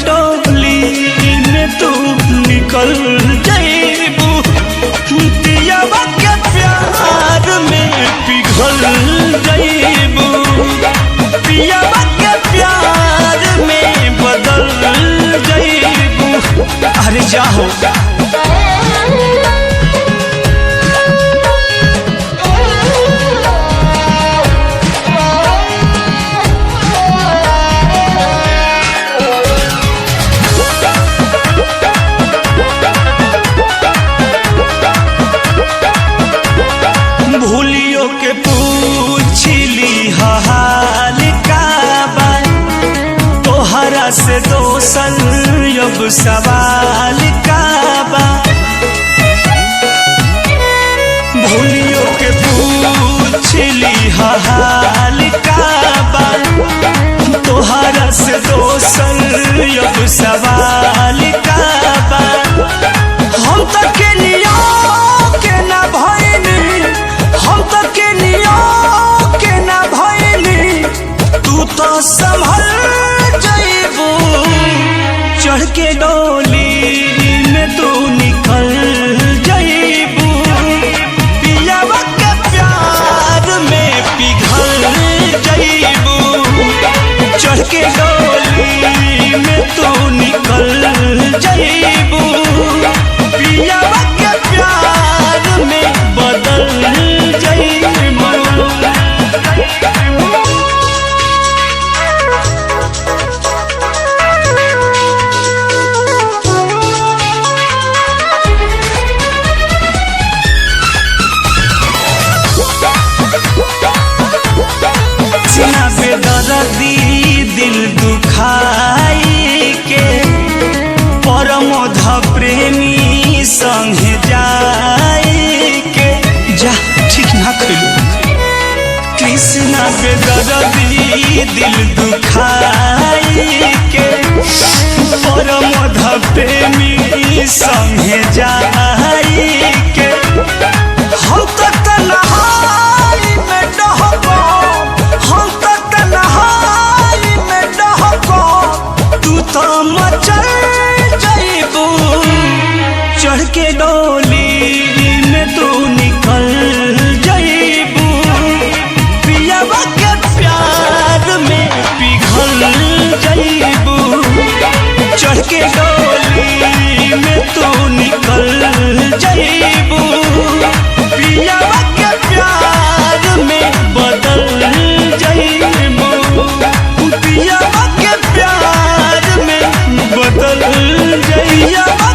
डोली में तू निकल जाइबू, पियावा के प्यार में पिघल जाइबू, पियावा के प्यार में बदल जाइबू। अरे जाहो भूलियो के पूछली हाल का बा, तोहरा से दोसन अब सवाल का बा। भूलियो के पूछली हाल का बा, तोहरा से दोसन अब सवाल का बा। हम तक के लियो के ना भइनी, हम तो के नियो के ना भइनी, तू तो संभल जाइबू, चढ़ के डोली में तू निकल जाइबू, पियावा के प्यार में पिघल जाइबू, चढ़ के डोली में तू निकल जाइबू, पियावा के प्यार में बदल बेदर्दी दिल दुखाई के, परमोध प्रेमी संगे जाई के। जा ठीक ना खइलू कृष्णा बेदर्दी दिल दुखाई के, परमोध प्रेमी संगे जाई के। हम तो तन्हाई में डहबो, हम तो तन्हाई में डहबो, तू तो मचल जाइबू, चढ़ के डोली में तू निकल जाइबू, पियावा के प्यार में पिघल जाइबू, चढ़ के डोली में तू निकल जाइबू, पियावा के प्यार में बदल जाइबू, पियावा के प्यार में बदल जाइबू।